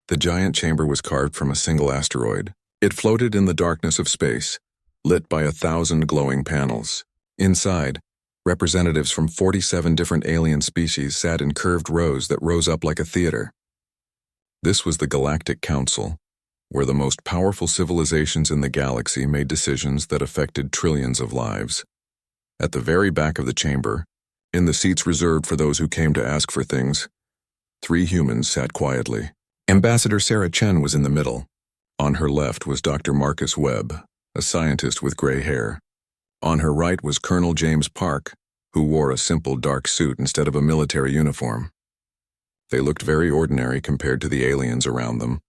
The giant chamber was carved from a single asteroid. It floated in the darkness of space, lit by 1,000 glowing panels. Inside, representatives from 47 different alien species sat in curved rows that rose up like a theater. This was the Galactic Council, where the most powerful civilizations in the galaxy made decisions that affected trillions of lives. At the very back of the chamber, in the seats reserved for those who came to ask for things, 3 humans sat quietly. Ambassador Sarah Chen was in the middle. On her left was Dr. Marcus Webb, a scientist with gray hair. On her right was Colonel James Park, who wore a simple dark suit instead of a military uniform. They looked very ordinary compared to the aliens around them.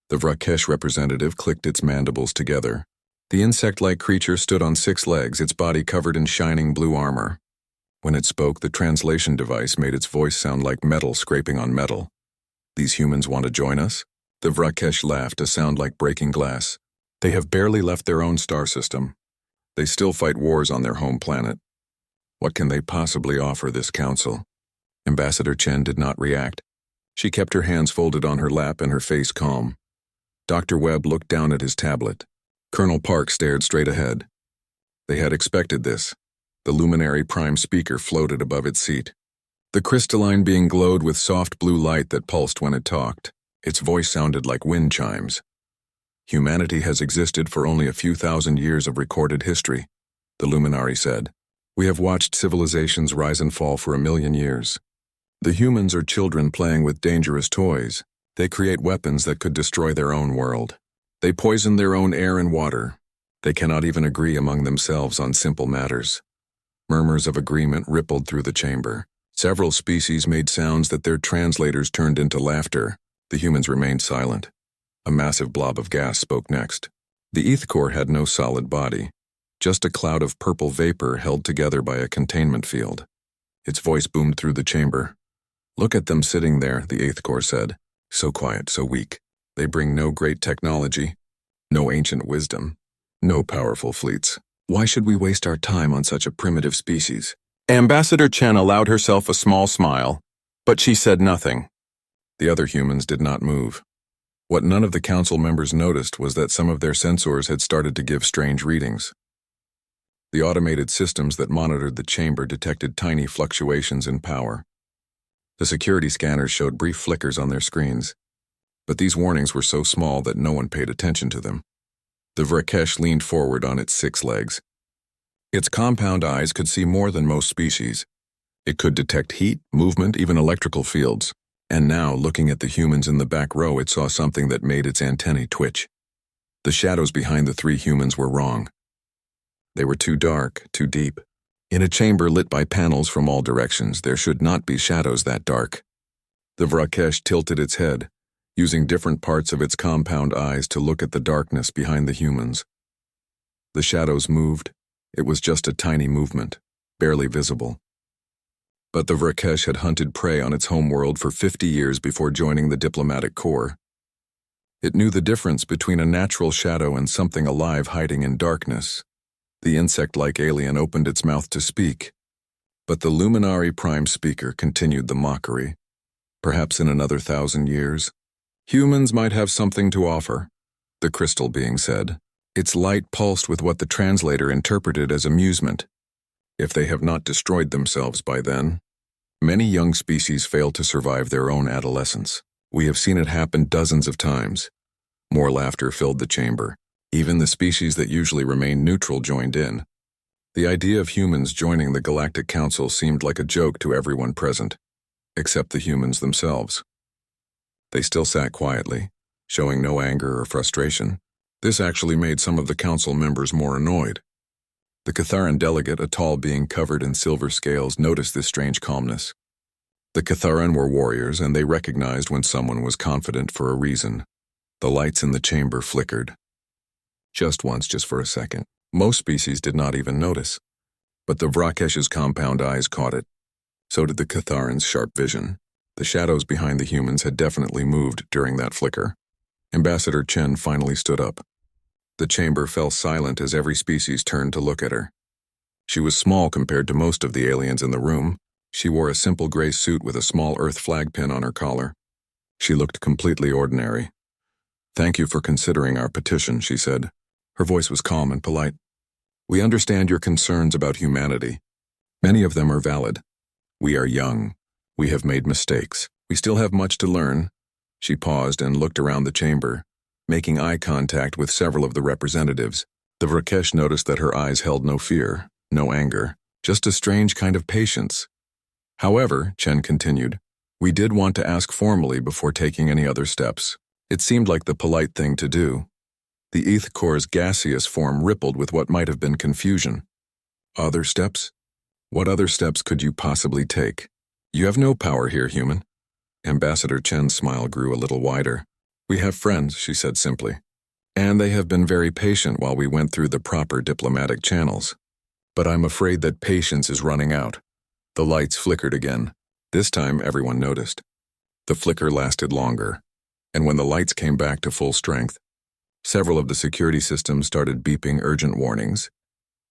The Vrakesh representative clicked its mandibles together. The insect-like creature stood on 6 legs, its body covered in shining blue armor. When it spoke, the translation device made its voice sound like metal scraping on metal. "These humans want to join us?" The Vrakesh laughed, a sound like breaking glass. "They have barely left their own star system. They still fight wars on their home planet. What can they possibly offer this council?" Ambassador Chen did not react. She kept her hands folded on her lap and her face calm. Dr. Webb looked down at his tablet. Colonel Park stared straight ahead. They had expected this. The luminary prime speaker floated above its seat. The crystalline being glowed with soft blue light that pulsed when it talked. Its voice sounded like wind chimes. "Humanity has existed for only a few thousand years of recorded history," the luminary said. "We have watched civilizations rise and fall for 1,000,000 years. The humans are children playing with dangerous toys. They create weapons that could destroy their own world. They poison their own air and water. They cannot even agree among themselves on simple matters." Murmurs of agreement rippled through the chamber. Several species made sounds that their translators turned into laughter. The humans remained silent. A massive blob of gas spoke next. The ETH core had no solid body, just a cloud of purple vapor held together by a containment field. Its voice boomed through the chamber. "Look at them sitting there," the ETH core said. "So quiet, so weak. They bring no great technology, no ancient wisdom, no powerful fleets. Why should we waste our time on such a primitive species?" Ambassador Chen allowed herself a small smile, but she said nothing. The other humans did not move. What none of the council members noticed was that some of their sensors had started to give strange readings. The automated systems that monitored the chamber detected tiny fluctuations in power. The security scanners showed brief flickers on their screens, but these warnings were so small that no one paid attention to them. The Vrakesh leaned forward on its 6 legs. Its compound eyes could see more than most species. It could detect heat, movement, even electrical fields. And now, looking at the humans in the back row, it saw something that made its antennae twitch. The shadows behind the 3 humans were wrong. They were too dark, too deep. In a chamber lit by panels from all directions, there should not be shadows that dark. The Vrakesh tilted its head, using different parts of its compound eyes to look at the darkness behind the humans. The shadows moved. It was just a tiny movement, barely visible. But the Vrakesh had hunted prey on its homeworld for 50 years before joining the diplomatic corps. It knew the difference between a natural shadow and something alive hiding in darkness. The insect-like alien opened its mouth to speak, but the luminary prime speaker continued the mockery. "Perhaps in another 1,000 years, humans might have something to offer," the crystal being said. Its light pulsed with what the translator interpreted as amusement. "If they have not destroyed themselves by then." Many young species fail to survive their own adolescence. We have seen it happen dozens of times. More laughter filled the chamber. Even the species that usually remain neutral joined in. The idea of humans joining the Galactic Council seemed like a joke to everyone present, except the humans themselves. They still sat quietly, showing no anger or frustration. This actually made some of the council members more annoyed. The Catharan delegate, a tall being covered in silver scales, noticed this strange calmness. The Catharan were warriors, and they recognized when someone was confident for a reason. The lights in the chamber flickered. Just once, just for a second. Most species did not even notice. But the Vrakesh's compound eyes caught it. So did the Catharan's sharp vision. The shadows behind the humans had definitely moved during that flicker. Ambassador Chen finally stood up. The chamber fell silent as every species turned to look at her. She was small compared to most of the aliens in the room. She wore a simple gray suit with a small Earth flag pin on her collar. She looked completely ordinary. "Thank you for considering our petition," she said. Her voice was calm and polite. "We understand your concerns about humanity. Many of them are valid. We are young. We have made mistakes. We still have much to learn." She paused and looked around the chamber, making eye contact with several of the representatives. The Vrakesh noticed that her eyes held no fear, no anger, just a strange kind of patience. "However," Chen continued, "we did want to ask formally before taking any other steps." It seemed like the polite thing to do. The ETH core's gaseous form rippled with what might have been confusion. "Other steps? What other steps could you possibly take? You have no power here, human." Ambassador Chen's smile grew a little wider. "We have friends," she said simply. "And they have been very patient while we went through the proper diplomatic channels. But I'm afraid that patience is running out." The lights flickered again. This time everyone noticed. The flicker lasted longer, and when the lights came back to full strength, several of the security systems started beeping urgent warnings.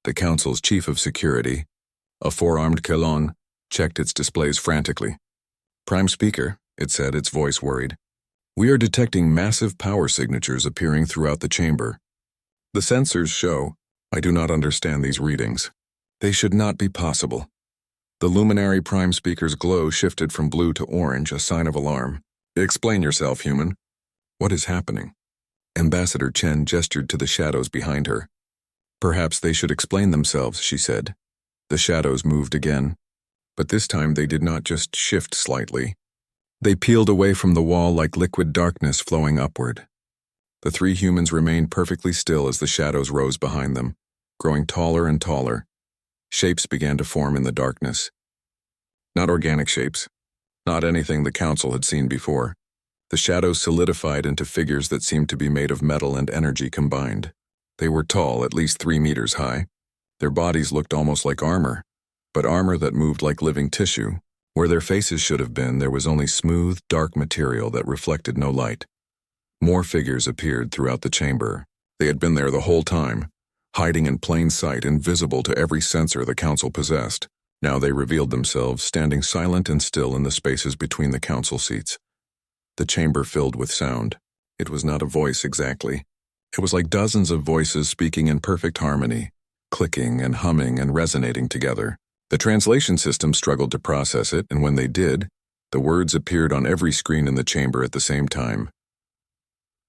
The Council's chief of security, a four-armed Kelon, checked its displays frantically. "Prime Speaker," it said, its voice worried. "We are detecting massive power signatures appearing throughout the chamber. The sensors show. I do not understand these readings. They should not be possible." The luminary Prime Speaker's glow shifted from blue to orange, a sign of alarm. "Explain yourself, human. What is happening?" Ambassador Chen gestured to the shadows behind her. "Perhaps they should explain themselves," she said. The shadows moved again, but this time they did not just shift slightly. They peeled away from the wall like liquid darkness flowing upward. The three humans remained perfectly still as the shadows rose behind them, growing taller and taller. Shapes began to form in the darkness. Not organic shapes, not anything the Council had seen before. The shadows solidified into figures that seemed to be made of metal and energy combined. They were tall, at least 3 meters high. Their bodies looked almost like armor, but armor that moved like living tissue. Where their faces should have been, there was only smooth, dark material that reflected no light. More figures appeared throughout the chamber. They had been there the whole time, hiding in plain sight, invisible to every sensor the Council possessed. Now they revealed themselves, standing silent and still in the spaces between the Council seats. The chamber filled with sound. It was not a voice exactly. It was like dozens of voices speaking in perfect harmony, clicking and humming and resonating together. The translation system struggled to process it, and when they did, the words appeared on every screen in the chamber at the same time.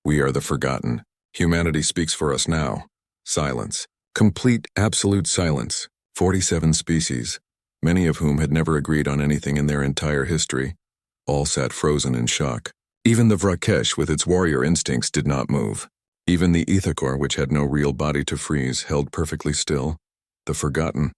"We are the forgotten. Humanity speaks for us now." Silence. Complete, absolute silence. 47 species, many of whom had never agreed on anything in their entire history. All sat frozen in shock. Even the Vrakesh, with its warrior instincts, did not move. Even the Ethicor, which had no real body to freeze, held perfectly still. The forgotten.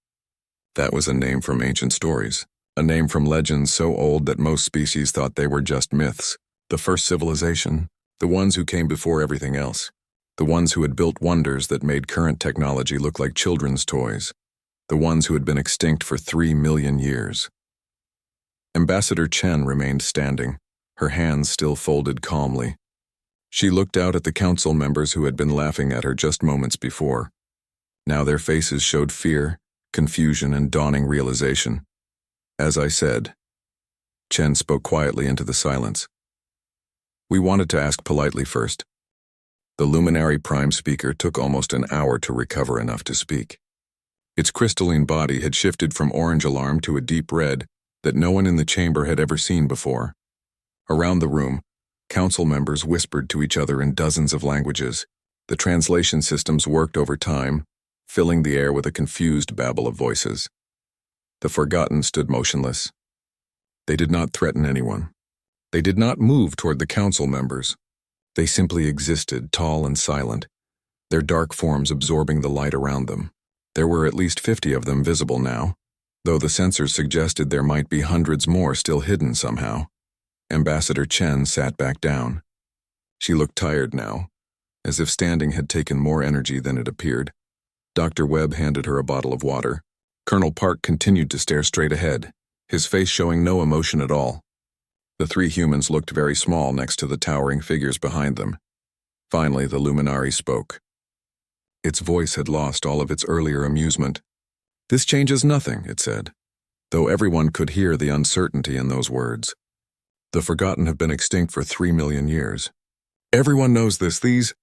That was a name from ancient stories, a name from legends so old that most species thought they were just myths. The first civilization, the ones who came before everything else, the ones who had built wonders that made current technology look like children's toys, the ones who had been extinct for 3 million years. Ambassador Chen remained standing, her hands still folded calmly. She looked out at the Council members who had been laughing at her just moments before. Now their faces showed fear, confusion, and dawning realization. "As I said," Chen spoke quietly into the silence. "We wanted to ask politely first." The luminary Prime Speaker took almost an hour to recover enough to speak. Its crystalline body had shifted from orange alarm to a deep red that no one in the chamber had ever seen before. Around the room, Council members whispered to each other in dozens of languages. The translation systems worked over time, filling the air with a confused babble of voices. The forgotten stood motionless. They did not threaten anyone. They did not move toward the Council members. They simply existed, tall and silent, their dark forms absorbing the light around them. There were at least 50 of them visible now, though the sensors suggested there might be hundreds more still hidden somehow. Ambassador Chen sat back down. She looked tired now, as if standing had taken more energy than it appeared. Dr. Webb handed her a bottle of water. Colonel Park continued to stare straight ahead, his face showing no emotion at all. The three humans looked very small next to the towering figures behind them. Finally, the luminary spoke. Its voice had lost all of its earlier amusement. "This changes nothing," it said, though everyone could hear the uncertainty in those words. The Forgotten have been extinct for 3 million years. Everyone knows this. These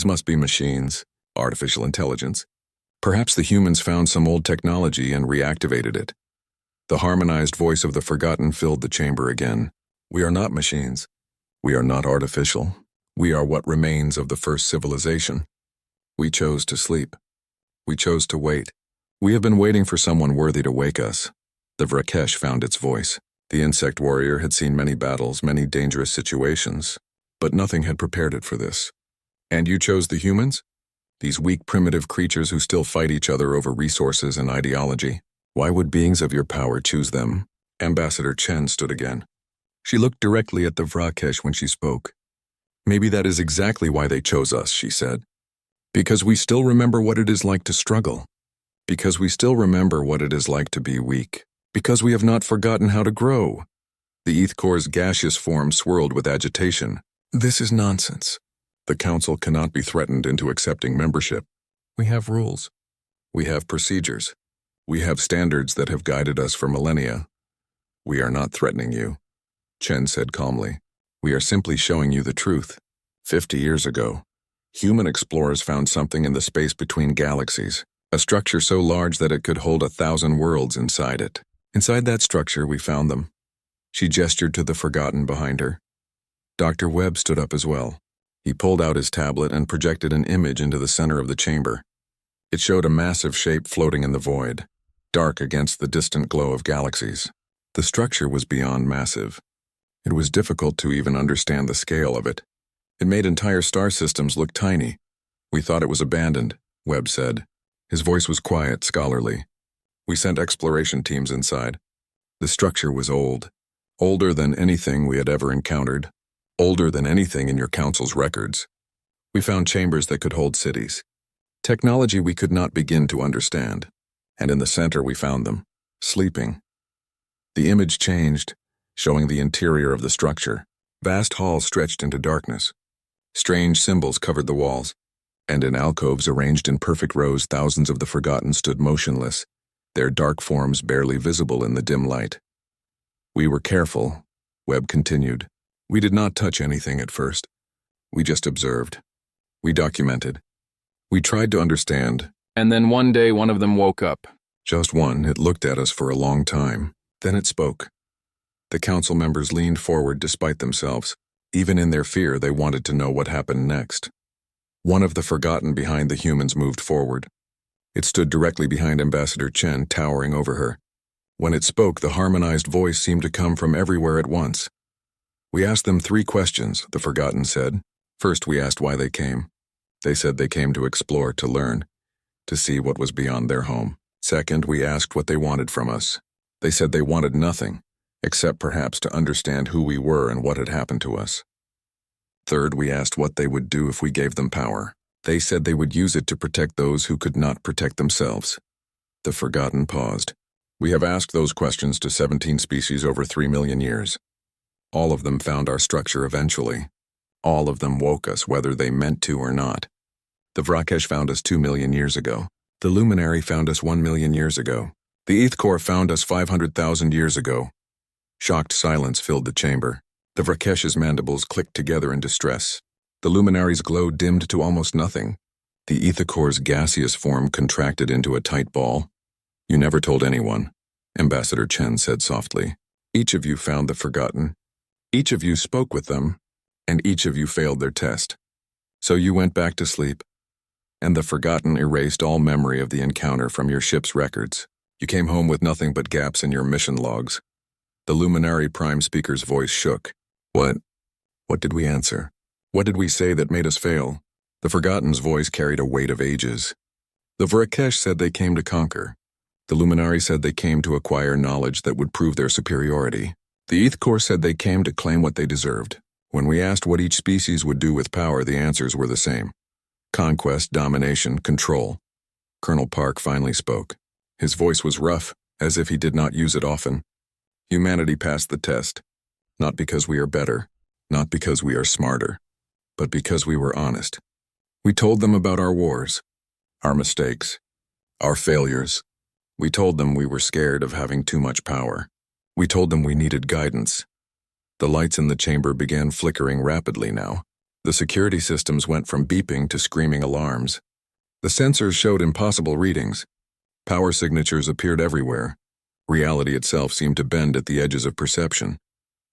must be machines, artificial intelligence. Perhaps the humans found some old technology and reactivated it. The harmonized voice of the Forgotten filled the chamber again. We are not machines. We are not artificial. We are what remains of the first civilization. We chose to sleep. We chose to wait. We have been waiting for someone worthy to wake us. The Vrakesh found its voice. The insect warrior had seen many battles, many dangerous situations, but nothing had prepared it for this. And you chose the humans? These weak, primitive creatures who still fight each other over resources and ideology. Why would beings of your power choose them? Ambassador Chen stood again. She looked directly at the Vrakesh when she spoke. Maybe that is exactly why they chose us, she said. Because we still remember what it is like to struggle. Because we still remember what it is like to be weak. Because we have not forgotten how to grow. The ETH core's gaseous form swirled with agitation. This is nonsense. The Council cannot be threatened into accepting membership. We have rules. We have procedures. We have standards that have guided us for millennia. We are not threatening you, Chen said calmly. We are simply showing you the truth. 50 years ago, human explorers found something in the space between galaxies, a structure so large that it could hold 1,000 worlds inside it. Inside that structure, we found them. She gestured to the Forgotten behind her. Dr. Webb stood up as well. He pulled out his tablet and projected an image into the center of the chamber. It showed a massive shape floating in the void, dark against the distant glow of galaxies. The structure was beyond massive. It was difficult to even understand the scale of it. It made entire star systems look tiny. We thought it was abandoned, Webb said. His voice was quiet, scholarly. We sent exploration teams inside. The structure was old, older than anything we had ever encountered, older than anything in your council's records. We found chambers that could hold cities, technology we could not begin to understand, and in the center we found them, sleeping. The image changed, showing the interior of the structure. Vast halls stretched into darkness. Strange symbols covered the walls, and in alcoves arranged in perfect rows, thousands of the Forgotten stood motionless, their dark forms barely visible in the dim light. We were careful, Webb continued. We did not touch anything at first. We just observed. We documented. We tried to understand. And then one day one of them woke up. Just one. It looked at us for a long time. Then it spoke. The council members leaned forward despite themselves. Even in their fear, they wanted to know what happened next. One of the Forgotten behind the humans moved forward. It stood directly behind Ambassador Chen, towering over her. When it spoke, the harmonized voice seemed to come from everywhere at once. We asked them 3 questions, the Forgotten said. First, we asked why they came. They said they came to explore, to learn, to see what was beyond their home. Second, we asked what they wanted from us. They said they wanted nothing, except perhaps to understand who we were and what had happened to us. Third, we asked what they would do if we gave them power. They said they would use it to protect those who could not protect themselves. The Forgotten paused. We have asked those questions to 17 species over 3 million years. All of them found our structure eventually. All of them woke us, whether they meant to or not. The Vrakesh found us 2 million years ago. The Luminary found us 1 million years ago. The ETH core found us 500,000 years ago. Shocked silence filled the chamber. The Vrakesh's mandibles clicked together in distress. The Luminary's glow dimmed to almost nothing. The ETH core's gaseous form contracted into a tight ball. You never told anyone, Ambassador Chen said softly. Each of you found the Forgotten. Each of you spoke with them, and each of you failed their test. So you went back to sleep, and the Forgotten erased all memory of the encounter from your ship's records. You came home with nothing but gaps in your mission logs. The Luminary Prime Speaker's voice shook. What did we answer? What did we say that made us fail? The Forgotten's voice carried a weight of ages. The Vrakesh said they came to conquer. The Luminary said they came to acquire knowledge that would prove their superiority. The ETH core said they came to claim what they deserved. When we asked what each species would do with power, the answers were the same. Conquest, domination, control. Colonel Park finally spoke. His voice was rough, as if he did not use it often. Humanity passed the test. Not because we are better, not because we are smarter, but because we were honest. We told them about our wars, our mistakes, our failures. We told them we were scared of having too much power. We told them we needed guidance. The lights in the chamber began flickering rapidly now. The security systems went from beeping to screaming alarms. The sensors showed impossible readings. Power signatures appeared everywhere. Reality itself seemed to bend at the edges of perception.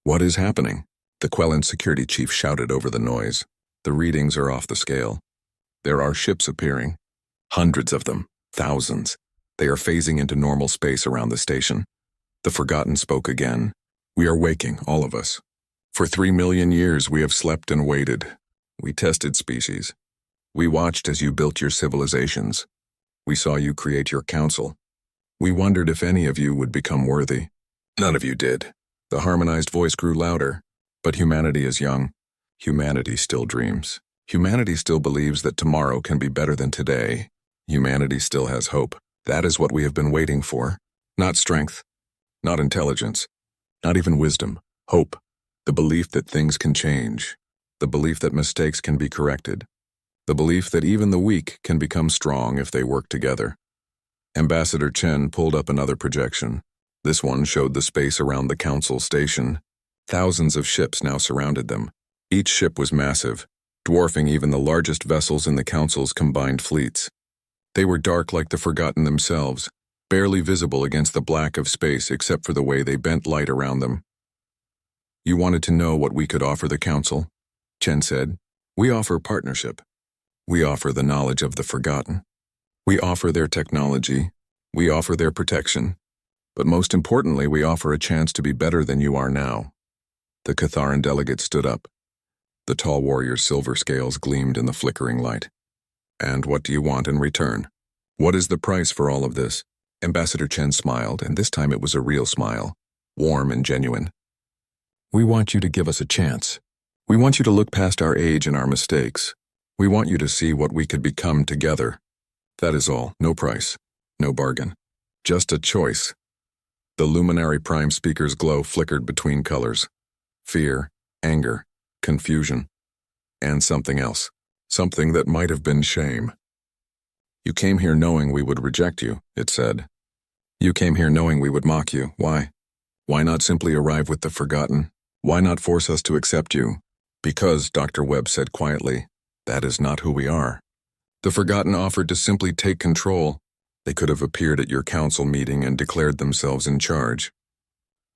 "What is happening?" The Quellan security chief shouted over the noise. "The readings are off the scale. There are ships appearing. Hundreds of them. Thousands. They are phasing into normal space around the station." The Forgotten spoke again. "We are waking, all of us. For 3 million years we have slept and waited. We tested species. We watched as you built your civilizations. We saw you create your council. We wondered if any of you would become worthy. None of you did." The harmonized voice grew louder. "But humanity is young. Humanity still dreams. Humanity still believes that tomorrow can be better than today. Humanity still has hope. That is what we have been waiting for. Not strength. Not intelligence. Not even wisdom. Hope. The belief that things can change. The belief that mistakes can be corrected. The belief that even the weak can become strong if they work together." Ambassador Chen pulled up another projection. This one showed the space around the council station. Thousands of ships now surrounded them. Each ship was massive, dwarfing even the largest vessels in the council's combined fleets. They were dark like the Forgotten themselves, barely visible against the black of space except for the way they bent light around them. "You wanted to know what we could offer the council?" Chen said. "We offer partnership. We offer the knowledge of the Forgotten. We offer their technology. We offer their protection. But most importantly, we offer a chance to be better than you are now." The Catharan delegate stood up. The tall warrior's silver scales gleamed in the flickering light. "And what do you want in return? What is the price for all of this?" Ambassador Chen smiled, and this time it was a real smile, warm and genuine. "We want you to give us a chance. We want you to look past our age and our mistakes. We want you to see what we could become together. That is all. No price. No bargain. Just a choice." The luminary prime speaker's glow flickered between colors. Fear, anger, confusion, and something else. Something that might have been shame. "You came here knowing we would reject you," it said. "You came here knowing we would mock you. Why? Why not simply arrive with the Forgotten? Why not force us to accept you?" "Because," Dr. Webb said quietly, "that is not who we are." The Forgotten offered to simply take control. They could have appeared at your council meeting and declared themselves in charge.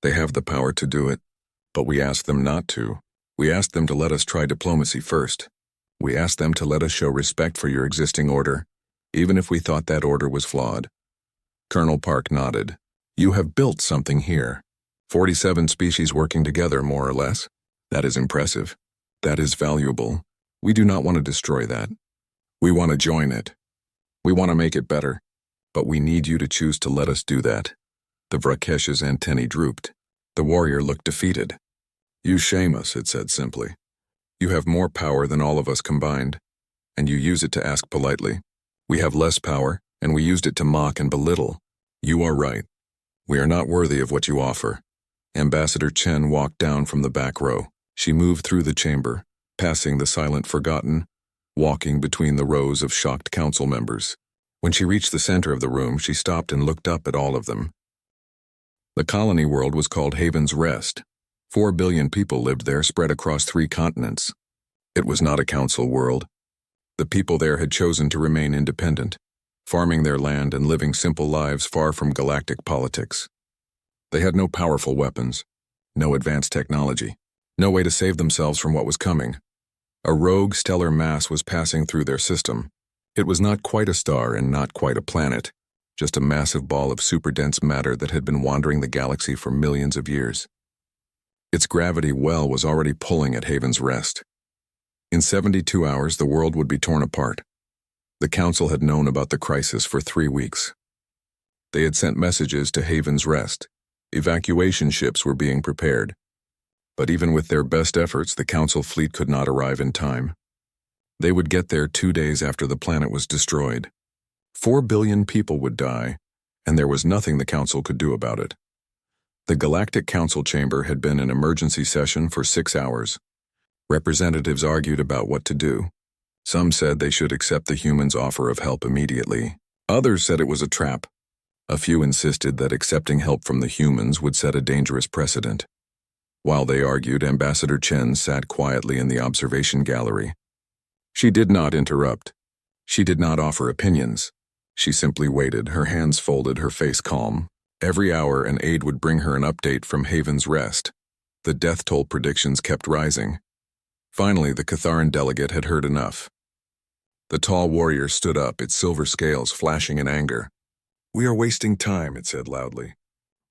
They have the power to do it, but we asked them not to. We asked them to let us try diplomacy first. We asked them to let us show respect for your existing order, even if we thought that order was flawed. Colonel Park nodded. "You have built something here. 47 species working together, more or less. That is impressive. That is valuable. We do not want to destroy that. We want to join it. We want to make it better. But we need you to choose to let us do that." The Vrakesh's antennae drooped. The warrior looked defeated. "You shame us," it said simply. "You have more power than all of us combined, and you use it to ask politely. We have less power, and we used it to mock and belittle. You are right. We are not worthy of what you offer." Ambassador Chen walked down from the back row. She moved through the chamber, passing the silent Forgotten, walking between the rows of shocked council members. When she reached the center of the room, she stopped and looked up at all of them. The colony world was called Haven's Rest. 4 billion people lived there, spread across 3 continents. It was not a council world. The people there had chosen to remain independent, farming their land and living simple lives far from galactic politics. They had no powerful weapons, no advanced technology, no way to save themselves from what was coming. A rogue stellar mass was passing through their system. It was not quite a star and not quite a planet, just a massive ball of super-dense matter that had been wandering the galaxy for millions of years. Its gravity well was already pulling at Haven's Rest. In 72 hours, the world would be torn apart. The Council had known about the crisis for 3 weeks. They had sent messages to Haven's Rest. Evacuation ships were being prepared. But even with their best efforts, the Council fleet could not arrive in time. They would get there 2 days after the planet was destroyed. 4 billion people would die, and there was nothing the Council could do about it. The Galactic Council chamber had been in emergency session for 6 hours. Representatives argued about what to do. Some said they should accept the humans' offer of help immediately. Others said it was a trap. A few insisted that accepting help from the humans would set a dangerous precedent. While they argued, Ambassador Chen sat quietly in the observation gallery. She did not interrupt. She did not offer opinions. She simply waited, her hands folded, her face calm. Every hour, an aide would bring her an update from Haven's Rest. The death toll predictions kept rising. Finally, the Catharan delegate had heard enough. The tall warrior stood up, its silver scales flashing in anger. "We are wasting time," it said loudly.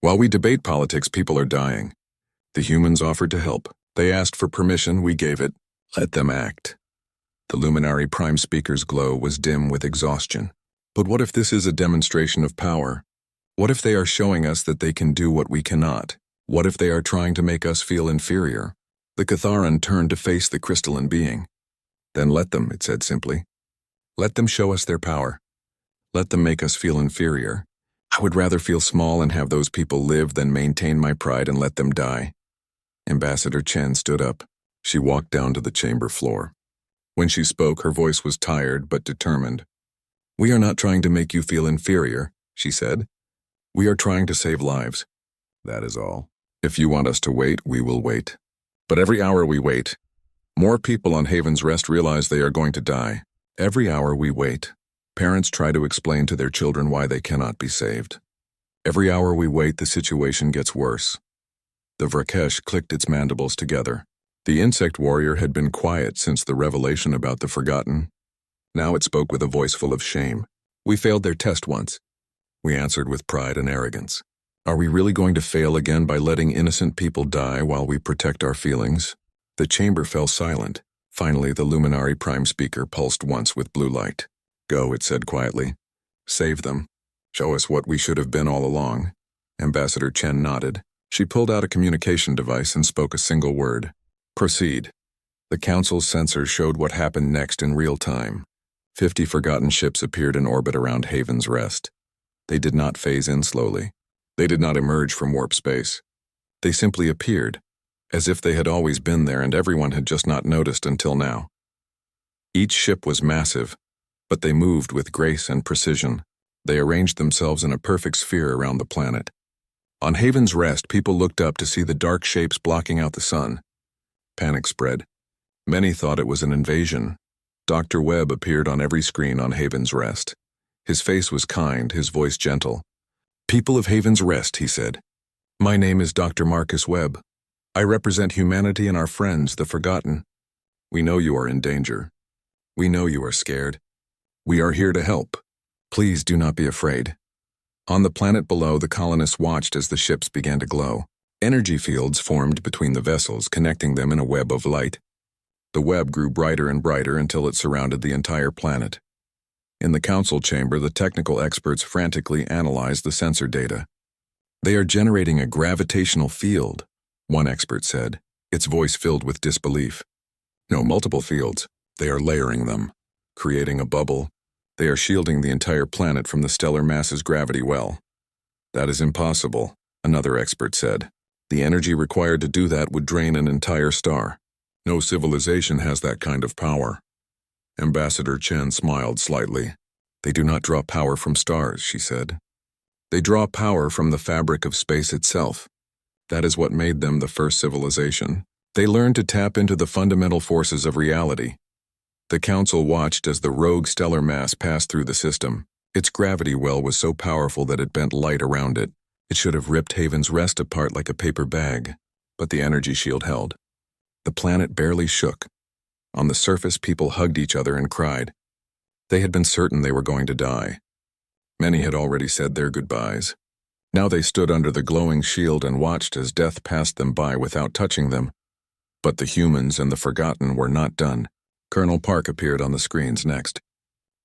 "While we debate politics, people are dying. The humans offered to help. They asked for permission, we gave it. Let them act." The luminary prime speaker's glow was dim with exhaustion. But what if this is a demonstration of power? What if they are showing us that they can do what we cannot? What if they are trying to make us feel inferior? The Catharan turned to face the crystalline being. "Then let them," it said simply. "Let them show us their power. Let them make us feel inferior. I would rather feel small and have those people live than maintain my pride and let them die." Ambassador Chen stood up. She walked down to the chamber floor. When she spoke, her voice was tired but determined. "We are not trying to make you feel inferior," she said. "We are trying to save lives. That is all. If you want us to wait, we will wait. But every hour we wait, more people on Haven's Rest realize they are going to die. Every hour we wait, parents try to explain to their children why they cannot be saved. Every hour we wait, the situation gets worse." The Vrakesh clicked its mandibles together. The insect warrior had been quiet since the revelation about the Forgotten. Now it spoke with a voice full of shame. "We failed their test once." We answered with pride and arrogance. "Are we really going to fail again by letting innocent people die while we protect our feelings?" The chamber fell silent. Finally, the luminary prime speaker pulsed once with blue light. "Go," it said quietly. "Save them. Show us what we should have been all along." Ambassador Chen nodded. She pulled out a communication device and spoke a single word. "Proceed." The council's sensors showed what happened next in real time. 50 forgotten ships appeared in orbit around Haven's Rest. They did not phase in slowly. They did not emerge from warp space. They simply appeared, as if they had always been there and everyone had just not noticed until now. Each ship was massive, but they moved with grace and precision. They arranged themselves in a perfect sphere around the planet. On Haven's Rest, people looked up to see the dark shapes blocking out the sun. Panic spread. Many thought it was an invasion. Dr. Webb appeared on every screen on Haven's Rest. His face was kind, his voice gentle. "People of Haven's Rest," he said. "My name is Dr. Marcus Webb. I represent humanity and our friends, the Forgotten. We know you are in danger. We know you are scared. We are here to help. Please do not be afraid." On the planet below, the colonists watched as the ships began to glow. Energy fields formed between the vessels, connecting them in a web of light. The web grew brighter and brighter until it surrounded the entire planet. In the council chamber, the technical experts frantically analyzed the sensor data. "They are generating a gravitational field," one expert said, its voice filled with disbelief. "No, multiple fields. They are layering them, creating a bubble. They are shielding the entire planet from the stellar mass's gravity well." "That is impossible," another expert said. "The energy required to do that would drain an entire star. No civilization has that kind of power." Ambassador Chen smiled slightly. "They do not draw power from stars," she said. "They draw power from the fabric of space itself. That is what made them the first civilization. They learned to tap into the fundamental forces of reality." The council watched as the rogue stellar mass passed through the system. Its gravity well was so powerful that it bent light around it. It should have ripped Haven's Rest apart like a paper bag, but the energy shield held. The planet barely shook. On the surface, people hugged each other and cried. They had been certain they were going to die. Many had already said their goodbyes. Now they stood under the glowing shield and watched as death passed them by without touching them. But the humans and the Forgotten were not done. Colonel Park appeared on the screens next.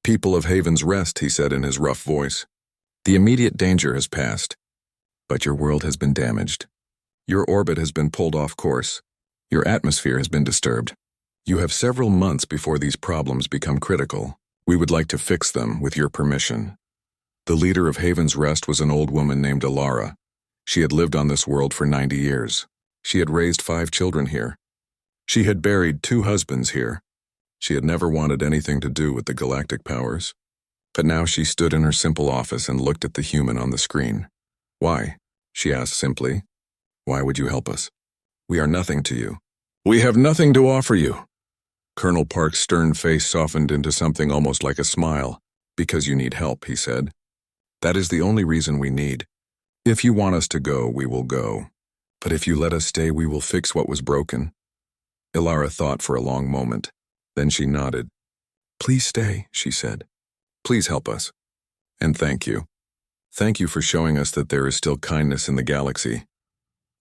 "People of Haven's Rest," he said in his rough voice. "The immediate danger has passed, but your world has been damaged. Your orbit has been pulled off course. Your atmosphere has been disturbed. You have several months before these problems become critical. We would like to fix them with your permission." The leader of Haven's Rest was an old woman named Alara. She had lived on this world for 90 years. She had raised 5 children here. She had buried 2 husbands here. She had never wanted anything to do with the galactic powers. But now she stood in her simple office and looked at the human on the screen. "Why?" she asked simply. "Why would you help us?" We are nothing to you. We have nothing to offer you. Colonel Park's stern face softened into something almost like a smile. Because you need help, he said. That is the only reason we need. If you want us to go, we will go. But if you let us stay, we will fix what was broken. Ilara thought for a long moment. Then she nodded. Please stay, she said. Please help us. And thank you. Thank you for showing us that there is still kindness in the galaxy.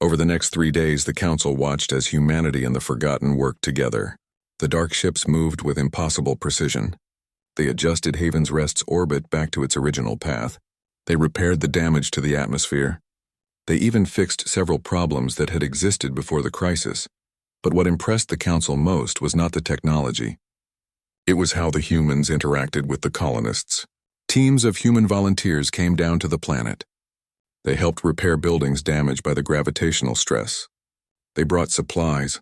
Over the next 3 days, the Council watched as humanity and the Forgotten worked together. The dark ships moved with impossible precision. They adjusted Haven's Rest's orbit back to its original path. They repaired the damage to the atmosphere. They even fixed several problems that had existed before the crisis. But what impressed the Council most was not the technology. It was how the humans interacted with the colonists. Teams of human volunteers came down to the planet. They helped repair buildings damaged by the gravitational stress. They brought supplies.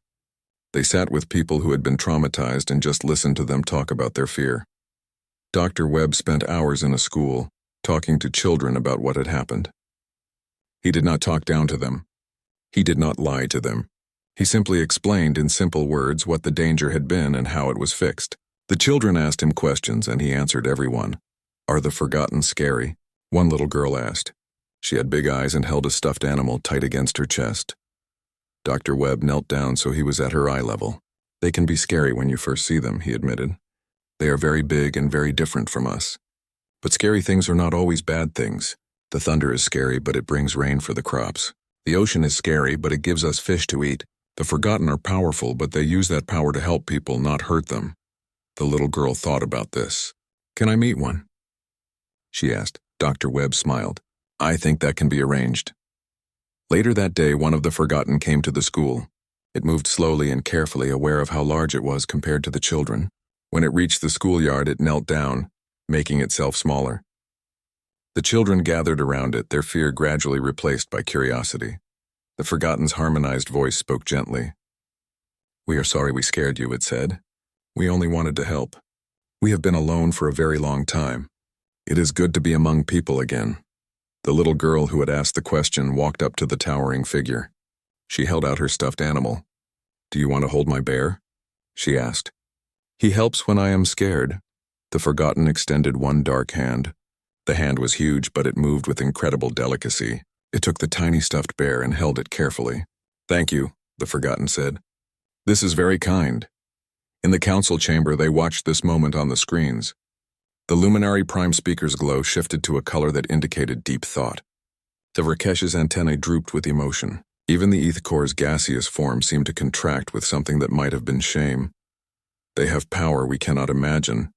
They sat with people who had been traumatized and just listened to them talk about their fear. Dr. Webb spent hours in a school, talking to children about what had happened. He did not talk down to them. He did not lie to them. He simply explained in simple words what the danger had been and how it was fixed. The children asked him questions and he answered everyone. Are the Forgotten scary? One little girl asked. She had big eyes and held a stuffed animal tight against her chest. Dr. Webb knelt down so he was at her eye level. They can be scary when you first see them, he admitted. They are very big and very different from us. But scary things are not always bad things. The thunder is scary, but it brings rain for the crops. The ocean is scary, but it gives us fish to eat. The Forgotten are powerful, but they use that power to help people, not hurt them. The little girl thought about this. Can I meet one? She asked. Dr. Webb smiled. I think that can be arranged. Later that day, one of the Forgotten came to the school. It moved slowly and carefully, aware of how large it was compared to the children. When it reached the schoolyard, it knelt down, making itself smaller. The children gathered around it, their fear gradually replaced by curiosity. The Forgotten's harmonized voice spoke gently. We are sorry we scared you, it said. We only wanted to help. We have been alone for a very long time. It is good to be among people again. The little girl who had asked the question walked up to the towering figure. She held out her stuffed animal. Do you want to hold my bear? She asked. He helps when I am scared. The Forgotten extended one dark hand. The hand was huge, but it moved with incredible delicacy. It took the tiny stuffed bear and held it carefully. Thank you, the Forgotten said. This is very kind. In the council chamber, they watched this moment on the screens. The luminary prime speaker's glow shifted to a color that indicated deep thought. The Rakesh's antennae drooped with emotion. Even the Ethcor's gaseous form seemed to contract with something that might have been shame. They have power we cannot imagine,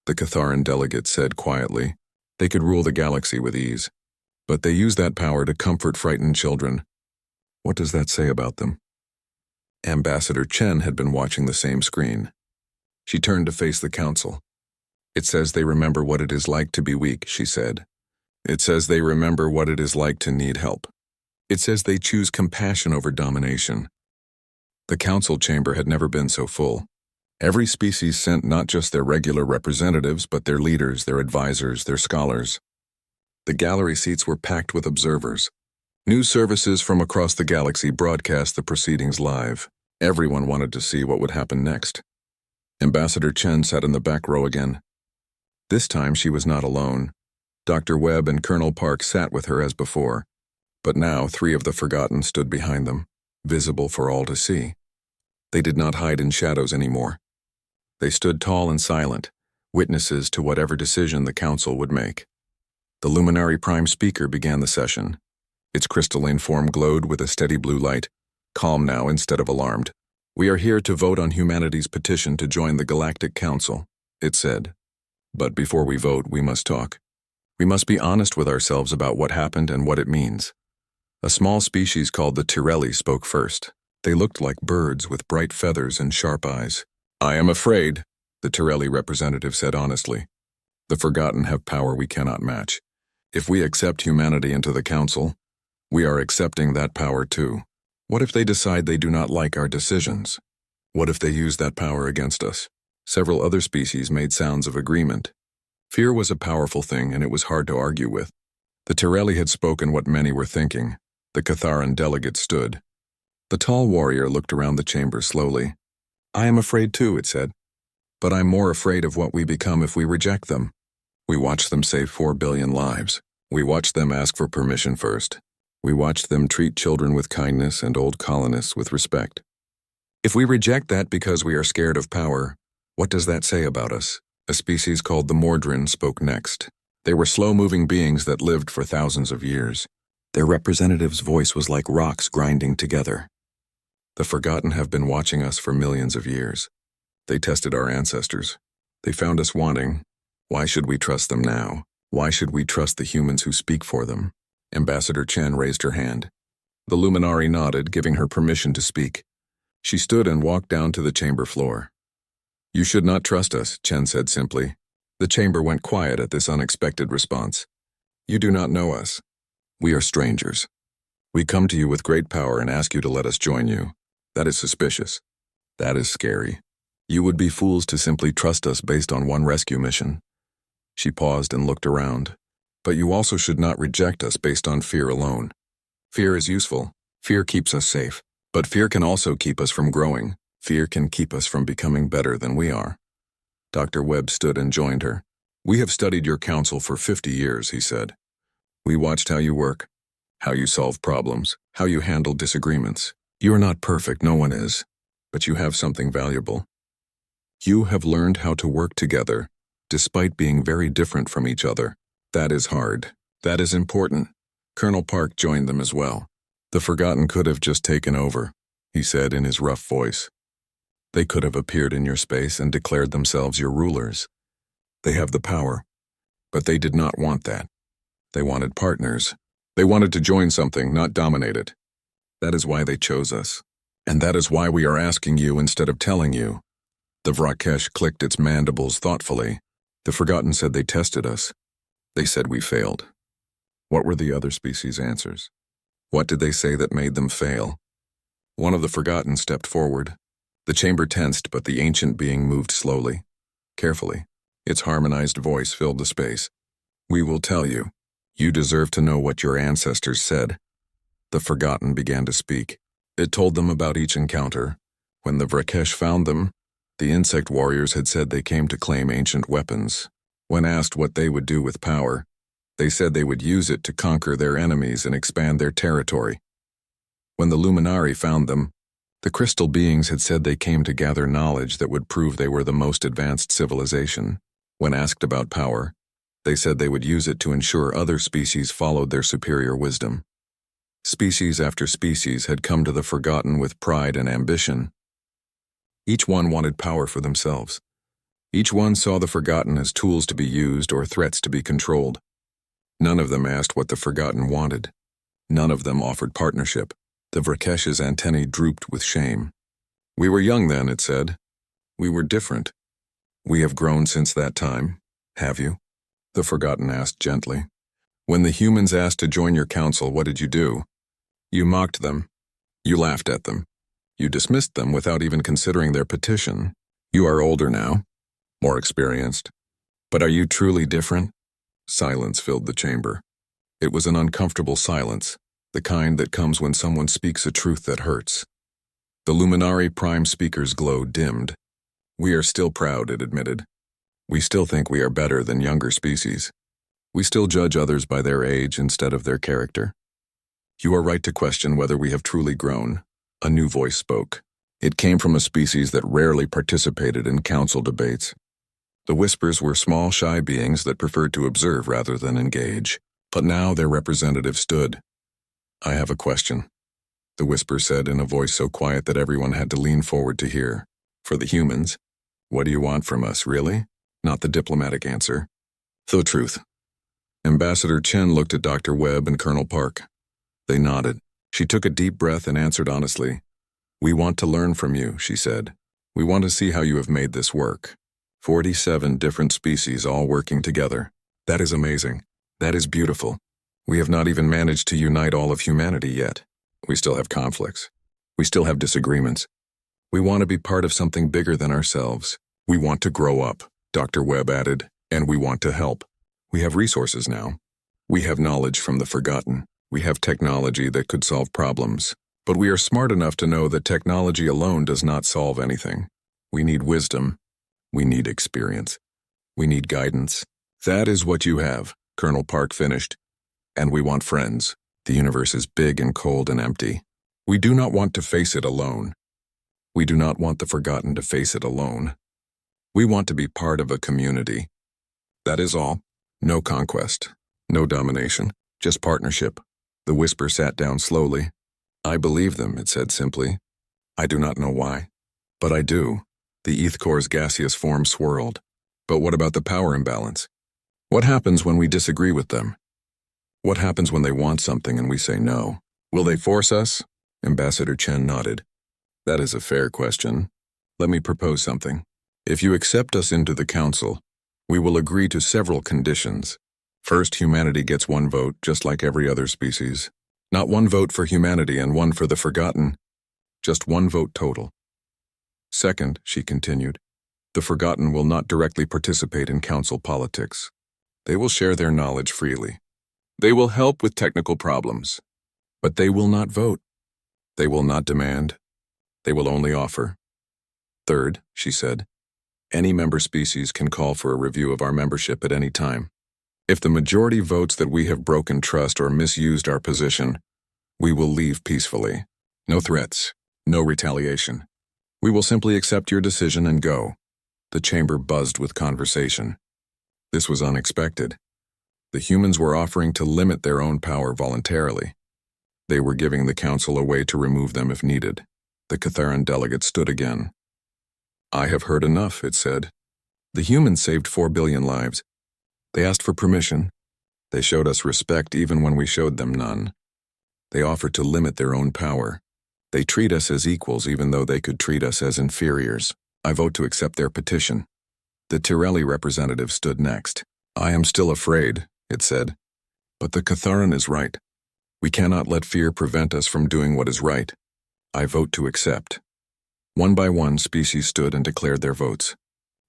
the Catharan delegate said quietly. They could rule the galaxy with ease. But they use that power to comfort frightened children. What does that say about them? Ambassador Chen had been watching the same screen. She turned to face the council. It says they remember what it is like to be weak, she said. It says they remember what it is like to need help. It says they choose compassion over domination. The council chamber had never been so full. Every species sent not just their regular representatives, but their leaders, their advisors, their scholars. The gallery seats were packed with observers. News services from across the galaxy broadcast the proceedings live. Everyone wanted to see what would happen next. Ambassador Chen sat in the back row again. This time she was not alone. Dr. Webb and Colonel Park sat with her as before. But now 3 of the Forgotten stood behind them, visible for all to see. They did not hide in shadows anymore. They stood tall and silent, witnesses to whatever decision the council would make. The luminary prime speaker began the session. Its crystalline form glowed with a steady blue light, calm now instead of alarmed. We are here to vote on humanity's petition to join the Galactic Council, it said. But before we vote, we must talk. We must be honest with ourselves about what happened and what it means. A small species called the Tirelli spoke first. They looked like birds with bright feathers and sharp eyes. I am afraid, the Tirelli representative said honestly. The Forgotten have power we cannot match. If we accept humanity into the council, we are accepting that power too. What if they decide they do not like our decisions? What if they use that power against us? Several other species made sounds of agreement. Fear was a powerful thing, and it was hard to argue with. The Tirelli had spoken what many were thinking. The Catharan delegate stood. The tall warrior looked around the chamber slowly. I am afraid too, it said. But I'm more afraid of what we become if we reject them. We watched them save 4 billion lives. We watched them ask for permission first. We watched them treat children with kindness and old colonists with respect. If we reject that because we are scared of power, what does that say about us? A species called the Mordrin spoke next. They were slow-moving beings that lived for thousands of years. Their representative's voice was like rocks grinding together. The Forgotten have been watching us for millions of years. They tested our ancestors. They found us wanting. Why should we trust them now? Why should we trust the humans who speak for them? Ambassador Chen raised her hand. The Luminari nodded, giving her permission to speak. She stood and walked down to the chamber floor. You should not trust us, Chen said simply. The chamber went quiet at this unexpected response. You do not know us. We are strangers. We come to you with great power and ask you to let us join you. That is suspicious. That is scary. You would be fools to simply trust us based on one rescue mission. She paused and looked around. But you also should not reject us based on fear alone. Fear is useful. Fear keeps us safe. But fear can also keep us from growing. Fear can keep us from becoming better than we are. Dr. Webb stood and joined her. We have studied your council for 50 years, he said. We watched how you work, how you solve problems, how you handle disagreements. You are not perfect, no one is. But you have something valuable. You have learned how to work together, despite being very different from each other. That is hard. That is important. Colonel Park joined them as well. The Forgotten could have just taken over, he said in his rough voice. They could have appeared in your space and declared themselves your rulers. They have the power. But they did not want that. They wanted partners. They wanted to join something, not dominate it. That is why they chose us. And that is why we are asking you instead of telling you. The Vrakesh clicked its mandibles thoughtfully. The Forgotten said they tested us. They said we failed. What were the other species' answers? What did they say that made them fail? One of the Forgotten stepped forward. The chamber tensed, but the ancient being moved slowly, carefully. Its harmonized voice filled the space. We will tell you. You deserve to know what your ancestors said. The Forgotten began to speak. It told them about each encounter. When the Vrakesh found them, the insect warriors had said they came to claim ancient weapons. When asked what they would do with power, they said they would use it to conquer their enemies and expand their territory. When the Luminari found them, the crystal beings had said they came to gather knowledge that would prove they were the most advanced civilization. When asked about power, they said they would use it to ensure other species followed their superior wisdom. Species after species had come to the Forgotten with pride and ambition. Each one wanted power for themselves. Each one saw the Forgotten as tools to be used or threats to be controlled. None of them asked what the Forgotten wanted. None of them offered partnership. The Vrakesh's antennae drooped with shame. We were young then, it said. We were different. We have grown since that time, have you? The Forgotten asked gently. When the humans asked to join your council, what did you do? You mocked them. You laughed at them. You dismissed them without even considering their petition. You are older now, more experienced. But are you truly different? Silence filled the chamber. It was an uncomfortable silence, the kind that comes when someone speaks a truth that hurts. The Luminari Prime Speaker's glow dimmed. We are still proud, it admitted. We still think we are better than younger species. We still judge others by their age instead of their character. You are right to question whether we have truly grown. A new voice spoke. It came from a species that rarely participated in council debates. The whispers were small, shy beings that preferred to observe rather than engage. But now their representative stood. I have a question, the whisper said in a voice so quiet that everyone had to lean forward to hear. For the humans, what do you want from us, really? Not the diplomatic answer. The truth. Ambassador Chen looked at Dr. Webb and Colonel Park. They nodded. She took a deep breath and answered honestly. We want to learn from you, she said. We want to see how you have made this work. 47 different species all working together. That is amazing. That is beautiful. We have not even managed to unite all of humanity yet. We still have conflicts. We still have disagreements. We want to be part of something bigger than ourselves. We want to grow up, Dr. Webb added, and we want to help. We have resources now. We have knowledge from the Forgotten. We have technology that could solve problems. But we are smart enough to know that technology alone does not solve anything. We need wisdom. We need experience. We need guidance. That is what you have, Colonel Park finished. And we want friends. The universe is big and cold and empty. We do not want to face it alone. We do not want the forgotten to face it alone. We want to be part of a community. That is all. No conquest. No domination. Just partnership. The whisper sat down slowly. I believe them, it said simply. I do not know why. But I do. The ETH core's gaseous form swirled. But what about the power imbalance? What happens when we disagree with them? What happens when they want something and we say no? Will they force us? Ambassador Chen nodded. That is a fair question. Let me propose something. If you accept us into the council, we will agree to several conditions. First, humanity gets one vote, just like every other species. Not one vote for humanity and one for the forgotten. Just one vote total. Second, she continued, the forgotten will not directly participate in council politics. They will share their knowledge freely. They will help with technical problems. But they will not vote. They will not demand. They will only offer. Third, she said, any member species can call for a review of our membership at any time. If the majority votes that we have broken trust or misused our position, we will leave peacefully. No threats, no retaliation. We will simply accept your decision and go. The chamber buzzed with conversation. This was unexpected. The humans were offering to limit their own power voluntarily. They were giving the council a way to remove them if needed. The Catharan delegate stood again. I have heard enough, it said. The humans saved 4 billion lives. They asked for permission. They showed us respect even when we showed them none. They offered to limit their own power. They treat us as equals even though they could treat us as inferiors. I vote to accept their petition. The Tirelli representative stood next. I am still afraid, it said. But the Catharan is right. We cannot let fear prevent us from doing what is right. I vote to accept. One by one, species stood and declared their votes.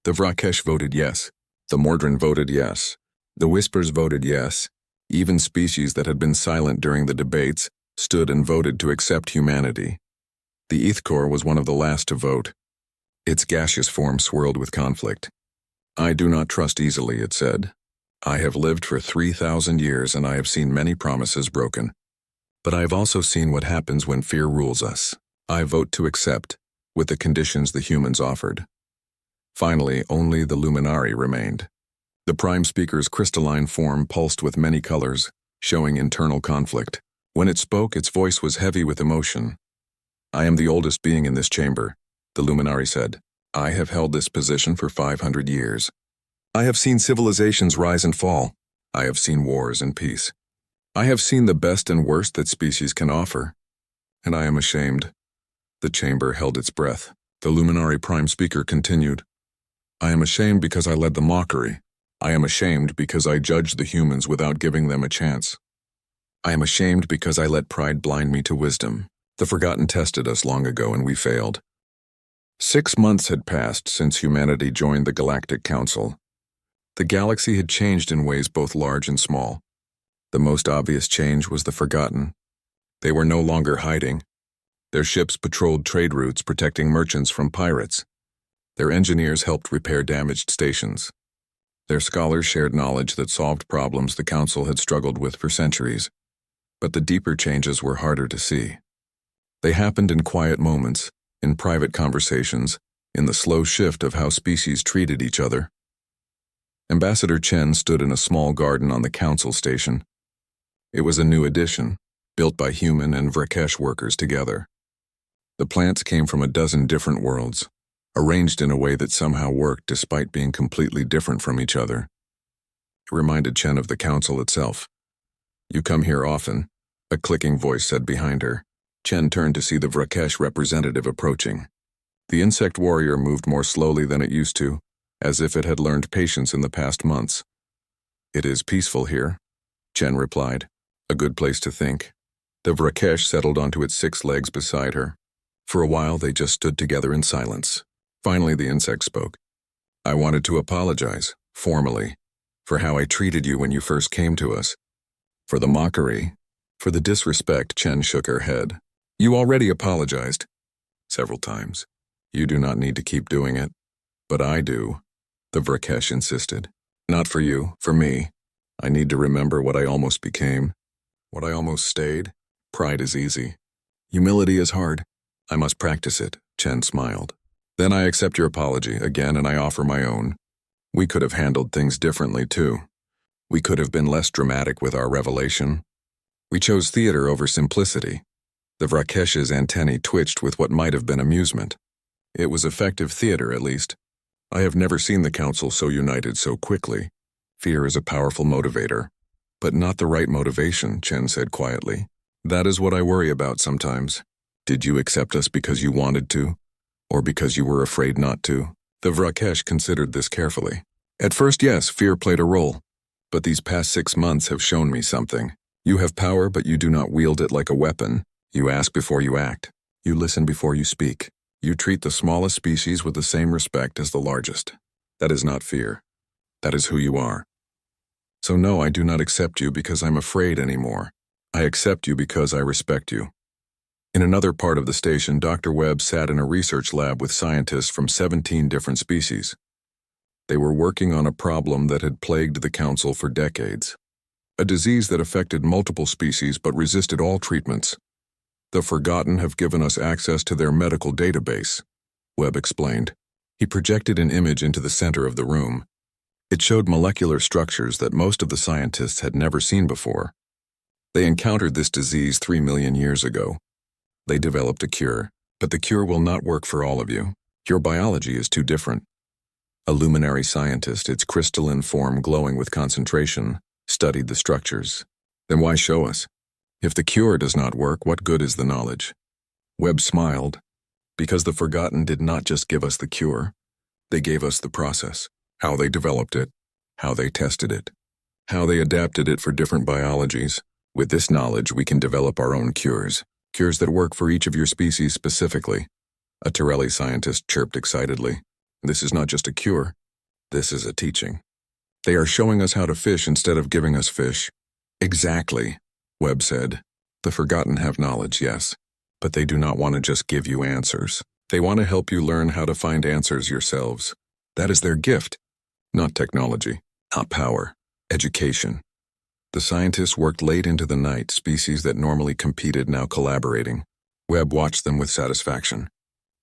The Vrakesh voted yes. The Mordran voted yes. The Whispers voted yes. Even species that had been silent during the debates stood and voted to accept humanity. The ETH core was one of the last to vote. Its gaseous form swirled with conflict. I do not trust easily, it said. I have lived for 3,000 years and I have seen many promises broken. But I have also seen what happens when fear rules us. I vote to accept, with the conditions the humans offered. Finally, only the Luminari remained. The Prime Speaker's crystalline form pulsed with many colors, showing internal conflict. When it spoke, its voice was heavy with emotion. I am the oldest being in this chamber, the Luminari said. I have held this position for 500 years. I have seen civilizations rise and fall. I have seen wars and peace. I have seen the best and worst that species can offer. And I am ashamed. The chamber held its breath. The Luminari Prime Speaker continued. I am ashamed because I led the mockery. I am ashamed because I judged the humans without giving them a chance. I am ashamed because I let pride blind me to wisdom. The Forgotten tested us long ago and we failed. 6 months had passed since humanity joined the Galactic Council. The galaxy had changed in ways both large and small. The most obvious change was the Forgotten. They were no longer hiding. Their ships patrolled trade routes protecting merchants from pirates. Their engineers helped repair damaged stations. Their scholars shared knowledge that solved problems the Council had struggled with for centuries. But the deeper changes were harder to see. They happened in quiet moments, in private conversations, in the slow shift of how species treated each other. Ambassador Chen stood in a small garden on the Council station. It was a new addition, built by human and Vrakesh workers together. The plants came from a dozen different worlds, arranged in a way that somehow worked despite being completely different from each other. It reminded Chen of the Council itself. You come here often, a clicking voice said behind her. Chen turned to see the Vrakesh representative approaching. The insect warrior moved more slowly than it used to, as if it had learned patience in the past months. It is peaceful here, Chen replied. A good place to think. The Vrakesh settled onto its 6 legs beside her. For a while they just stood together in silence. Finally the insect spoke. I wanted to apologize, formally, for how I treated you when you first came to us. For the mockery, for the disrespect. Chen shook her head. You already apologized. Several times. You do not need to keep doing it. But I do, the Vrakesh insisted. Not for you, for me. I need to remember what I almost became. What I almost stayed. Pride is easy. Humility is hard. I must practice it, Chen smiled. Then I accept your apology again and I offer my own. We could have handled things differently too. We could have been less dramatic with our revelation. We chose theater over simplicity. The Vrakesh's antennae twitched with what might have been amusement. It was effective theater, at least. I have never seen the council so united so quickly. Fear is a powerful motivator. But not the right motivation, Chen said quietly. That is what I worry about sometimes. Did you accept us because you wanted to? Or because you were afraid not to? The Vrakesh considered this carefully. At first, yes, fear played a role. But these past 6 months have shown me something. You have power, but you do not wield it like a weapon. You ask before you act. You listen before you speak. You treat the smallest species with the same respect as the largest. That is not fear. That is who you are. So no, I do not accept you because I'm afraid anymore. I accept you because I respect you. In another part of the station, Dr. Webb sat in a research lab with scientists from 17 different species. They were working on a problem that had plagued the council for decades. A disease that affected multiple species but resisted all treatments. The Forgotten have given us access to their medical database, Webb explained. He projected an image into the center of the room. It showed molecular structures that most of the scientists had never seen before. They encountered this disease 3 million years ago. They developed a cure, but the cure will not work for all of you. Your biology is too different. A luminary scientist, its crystalline form glowing with concentration, studied the structures. Then why show us? If the cure does not work, what good is the knowledge? Webb smiled, because the Forgotten did not just give us the cure. They gave us the process, how they developed it, how they tested it, how they adapted it for different biologies. With this knowledge, we can develop our own cures that work for each of your species specifically. A Torelli scientist chirped excitedly. This is not just a cure. This is a teaching. They are showing us how to fish instead of giving us fish. Exactly, Webb said. The Forgotten have knowledge, yes, but they do not want to just give you answers. They want to help you learn how to find answers yourselves. That is their gift. Not technology, not power, education. The scientists worked late into the night, species that normally competed now collaborating. Webb watched them with satisfaction.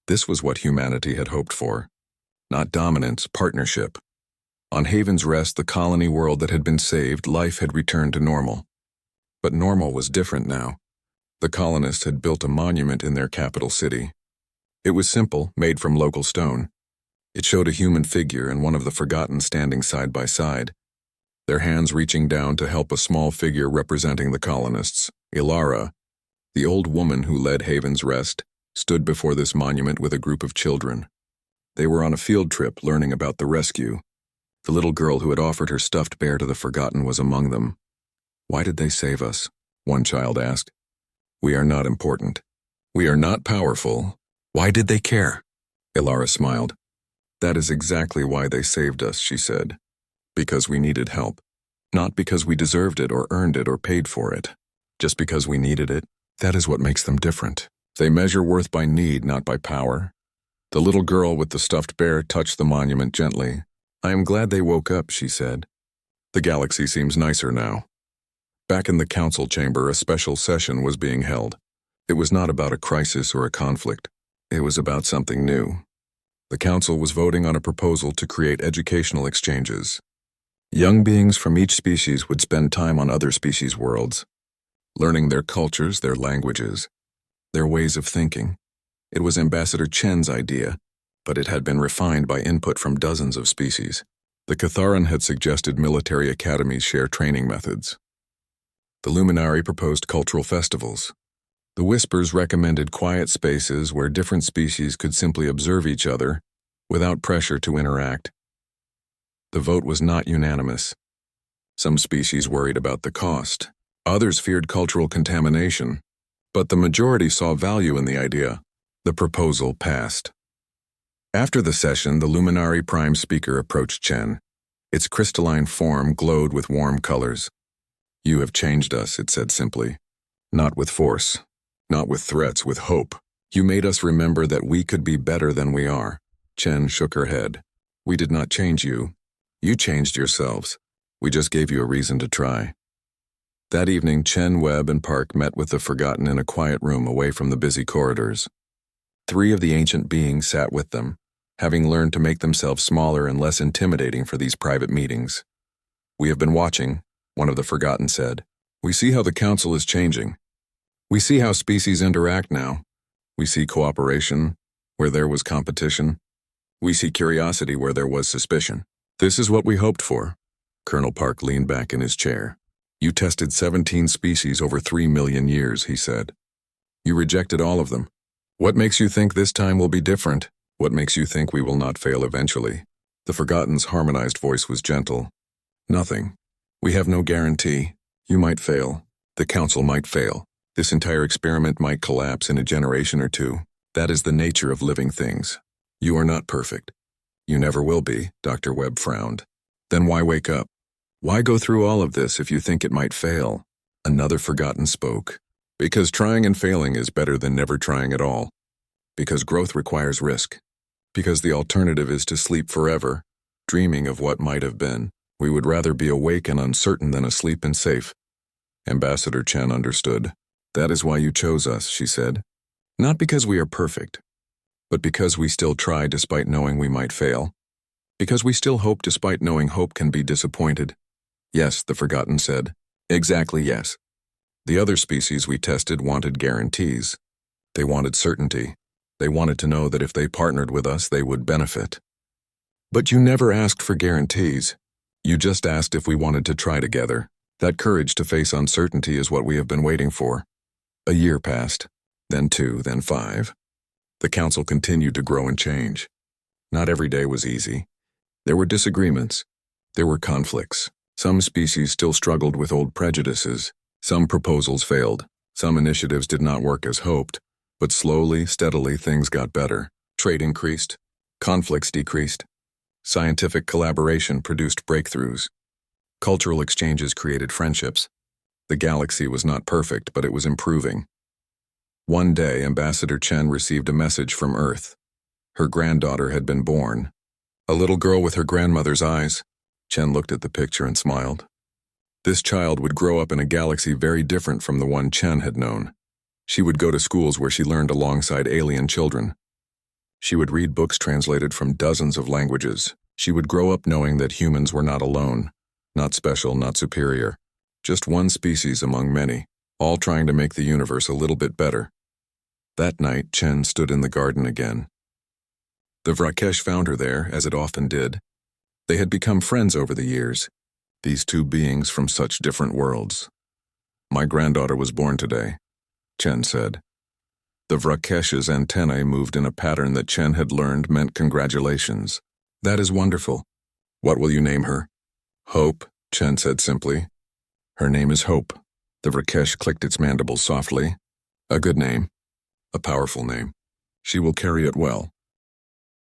This was what humanity had hoped for. Not dominance, partnership. On Haven's Rest, the colony world that had been saved, life had returned to normal. But normal was different now. The colonists had built a monument in their capital city. It was simple, made from local stone. It showed a human figure and one of the Forgotten standing side by side, their hands reaching down to help a small figure representing the colonists. Ilara, the old woman who led Haven's Rest, stood before this monument with a group of children. They were on a field trip learning about the rescue. The little girl who had offered her stuffed bear to the Forgotten was among them. Why did they save us? One child asked. We are not important. We are not powerful. Why did they care? Ilara smiled. That is exactly why they saved us, she said. Because we needed help. Not because we deserved it or earned it or paid for it. Just because we needed it. That is what makes them different. They measure worth by need, not by power. The little girl with the stuffed bear touched the monument gently. I am glad they woke up, she said. The galaxy seems nicer now. Back in the council chamber, a special session was being held. It was not about a crisis or a conflict. It was about something new. The council was voting on a proposal to create educational exchanges. Young beings from each species would spend time on other species' worlds, learning their cultures, their languages, their ways of thinking. It was Ambassador Chen's idea, but it had been refined by input from dozens of species. The Catharan had suggested military academies share training methods. The Luminari proposed cultural festivals. The Whispers recommended quiet spaces where different species could simply observe each other without pressure to interact. The vote was not unanimous. Some species worried about the cost. Others feared cultural contamination. But the majority saw value in the idea. The proposal passed. After the session, the Luminari Prime Speaker approached Chen. Its crystalline form glowed with warm colors. You have changed us, it said simply. Not with force. Not with threats, with hope. You made us remember that we could be better than we are. Chen shook her head. We did not change you. You changed yourselves. We just gave you a reason to try. That evening, Chen, Webb, and Park met with the Forgotten in a quiet room away from the busy corridors. 3 of the ancient beings sat with them, having learned to make themselves smaller and less intimidating for these private meetings. We have been watching, one of the Forgotten said. We see how the Council is changing. We see how species interact now. We see cooperation where there was competition. We see curiosity where there was suspicion. This is what we hoped for. Colonel Park leaned back in his chair. You tested 17 species over 3 million years, he said. You rejected all of them. What makes you think this time will be different? What makes you think we will not fail eventually? The Forgotten's harmonized voice was gentle. Nothing. We have no guarantee. You might fail. The Council might fail. This entire experiment might collapse in a generation or 2. That is the nature of living things. You are not perfect. You never will be, Dr. Webb frowned. Then why wake up? Why go through all of this if you think it might fail? Another Forgotten spoke. Because trying and failing is better than never trying at all. Because growth requires risk. Because the alternative is to sleep forever, dreaming of what might have been. We would rather be awake and uncertain than asleep and safe. Ambassador Chen understood. That is why you chose us, she said. Not because we are perfect, but because we still try despite knowing we might fail. Because we still hope despite knowing hope can be disappointed. Yes, the Forgotten said. Exactly yes. The other species we tested wanted guarantees. They wanted certainty. They wanted to know that if they partnered with us, they would benefit. But you never asked for guarantees. You just asked if we wanted to try together. That courage to face uncertainty is what we have been waiting for. A year passed, then 2, then 5. The Council continued to grow and change. Not every day was easy. There were disagreements. There were conflicts. Some species still struggled with old prejudices. Some proposals failed. Some initiatives did not work as hoped. But slowly, steadily, things got better. Trade increased. Conflicts decreased. Scientific collaboration produced breakthroughs. Cultural exchanges created friendships. The galaxy was not perfect, but it was improving. One day, Ambassador Chen received a message from Earth. Her granddaughter had been born. A little girl with her grandmother's eyes. Chen looked at the picture and smiled. This child would grow up in a galaxy very different from the one Chen had known. She would go to schools where she learned alongside alien children. She would read books translated from dozens of languages. She would grow up knowing that humans were not alone, not special, not superior. Just one species among many, all trying to make the universe a little bit better. That night, Chen stood in the garden again. The Vrakesh found her there, as it often did. They had become friends over the years, these 2 beings from such different worlds. My granddaughter was born today, Chen said. The Vrakesh's antennae moved in a pattern that Chen had learned meant congratulations. That is wonderful. What will you name her? Hope, Chen said simply. Her name is Hope. The Vrakesh clicked its mandibles softly. A good name. A powerful name. She will carry it well.